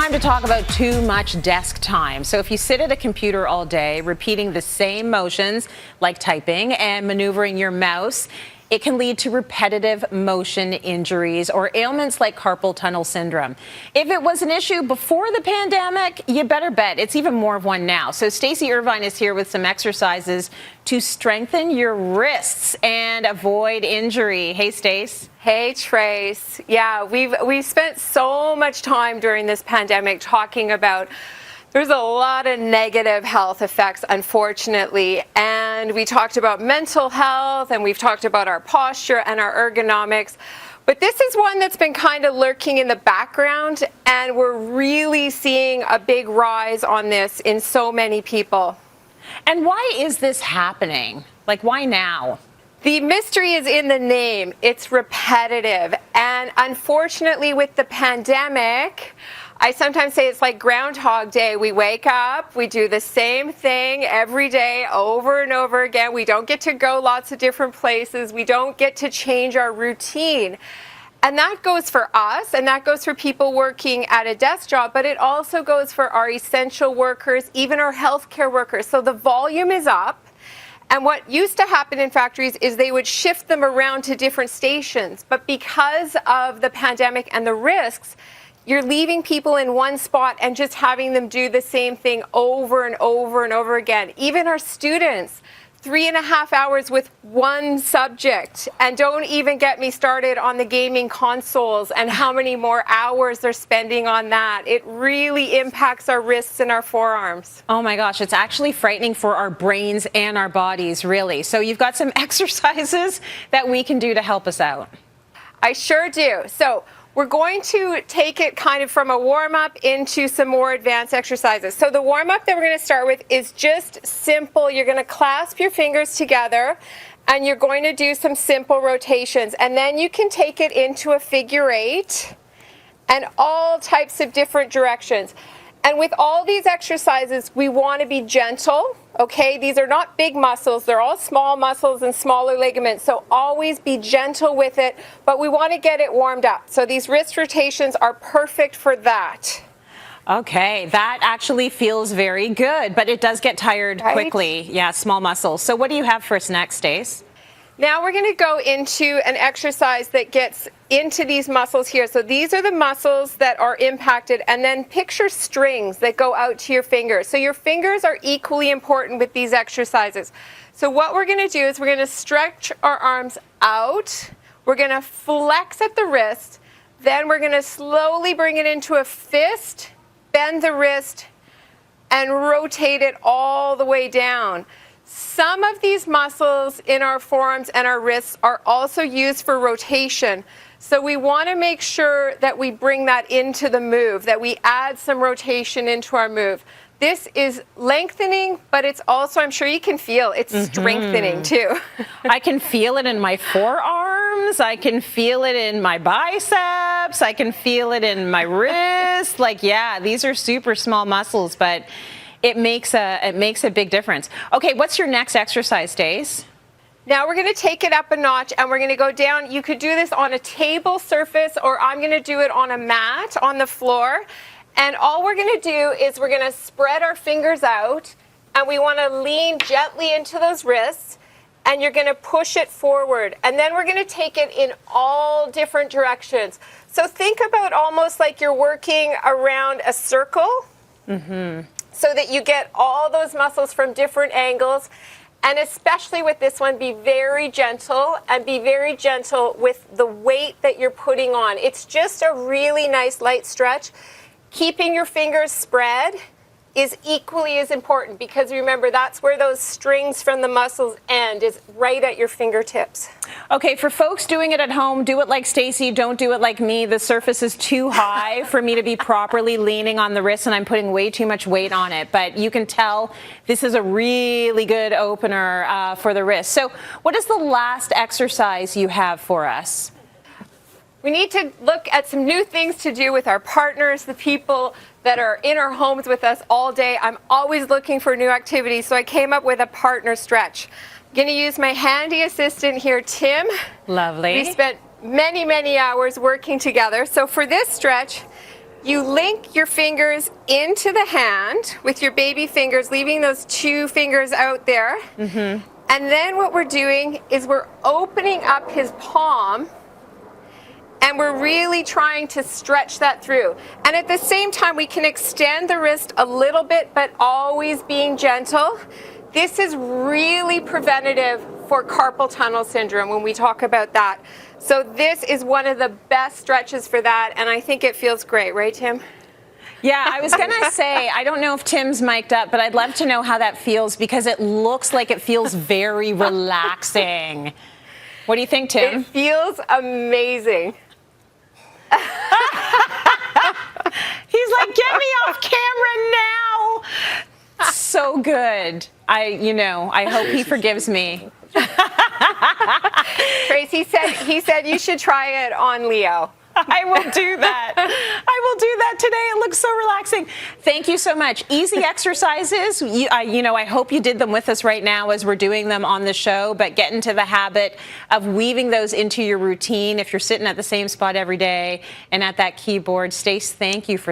time to talk about too much desk time. So if you sit at a computer all day, repeating the same motions like typing and maneuvering your mouse, it can lead to repetitive motion injuries or ailments like carpal tunnel syndrome. If it was an issue before the pandemic, you better bet it's even more of one now. So Stacey Irvine is here with some exercises to strengthen your wrists and avoid injury. Hey, Stace. Hey, Trace. Yeah, we've spent so much time during this pandemic talking about there's a lot of negative health effects, unfortunately, and we talked about mental health, and we've talked about our posture and our ergonomics, but this is one that's been kind of lurking in the background, and we're really seeing a big rise on this in so many people. And why is this happening? Like, why now? The mystery is in the name. It's repetitive, and unfortunately with the pandemic, I sometimes say it's like Groundhog Day. We wake up, we do the same thing every day over and over again. We don't get to go lots of different places. We don't get to change our routine. And that goes for us, and that goes for people working at a desk job, but it also goes for our essential workers, even our healthcare workers. So the volume is up. And what used to happen in factories is they would shift them around to different stations. But because of the pandemic and the risks, you're leaving people in one spot and just having them do the same thing over and over and over again. Even our students, 3.5 hours with one subject. And don't even get me started on the gaming consoles and how many more hours they're spending on that. It really impacts our wrists and our forearms. Oh my gosh, it's actually frightening for our brains and our bodies, really. So you've got some exercises that we can do to help us out. I sure do. So we're going to take it kind of from a warm-up into some more advanced exercises. So the warm-up that we're going to start with is just simple. You're going to clasp your fingers together, and you're going to do some simple rotations. And then you can take it into a figure eight and all types of different directions. And with all these exercises, we want to be gentle, okay? These are not big muscles. They're all small muscles and smaller ligaments. So always be gentle with it, but we want to get it warmed up. So these wrist rotations are perfect for that. Okay, that actually feels very good, but it does get tired quickly. Yeah, small muscles. So what do you have for us next, Stace? Now we're going to go into an exercise that gets into these muscles here. So these are the muscles that are impacted, and then picture strings that go out to your fingers. So your fingers are equally important with these exercises. So what we're going to do is we're going to stretch our arms out. We're going to flex at the wrist. Then we're going to slowly bring it into a fist, bend the wrist, and rotate it all the way down. Some of these muscles in our forearms and our wrists are also used for rotation. So we want to make sure that we bring that into the move, that we add some rotation into our move. This is lengthening, but it's also, I'm sure you can feel, it's strengthening too. I can feel it in my forearms. I can feel it in my biceps. I can feel it in my wrists. Like, yeah, these are super small muscles, but it makes a big difference. Okay, what's your next exercise, Stace? Now we're going to take it up a notch, and we're going to go down. You could do this on a table surface, or I'm going to do it on a mat on the floor. And all we're going to do is we're going to spread our fingers out, and we want to lean gently into those wrists, and you're going to push it forward. And then we're going to take it in all different directions. So think about almost like you're working around a circle. So that you get all those muscles from different angles. And especially with this one, be very gentle, and be very gentle with the weight that you're putting on. It's just a really nice light stretch. Keeping your fingers spread is equally as important, because remember, that's where those strings from the muscles end, is right at your fingertips. Okay, for folks doing it at home, do it like Stacey, don't do it like me. The surface is too high for me to be properly leaning on the wrist, and I'm putting way too much weight on it. But you can tell this is a really good opener for the wrist. So what is the last exercise you have for us? We need to look at some new things to do with our partners, the people that are in our homes with us all day. I'm always looking for new activities, so I came up with a partner stretch. I'm going to use my handy assistant here, Tim. Lovely. We spent many, many hours working together. So for this stretch, You link your fingers into the hand with your baby fingers, leaving those 2 fingers out there. And then what we're doing is we're opening up his palm, and we're really trying to stretch that through. And at the same time, we can extend the wrist a little bit, but always being gentle. This is really preventative for carpal tunnel syndrome when we talk about that. So this is one of the best stretches for that, and I think it feels great, right, Tim? Yeah, I was going to say, I don't know if Tim's mic'd up, but I'd love to know how that feels because it looks like it feels very relaxing. What do you think, Tim? It feels amazing. He's like, get me off camera now. So good. I hope he forgives me. Tracy he said you should try it on Leo. I will do that. I will do that today. It looks so relaxing. Thank you so much. Easy exercises. I hope you did them with us right now as we're doing them on the show, but get into the habit of weaving those into your routine. If you're sitting at the same spot every day and at that keyboard, Stace, thank you for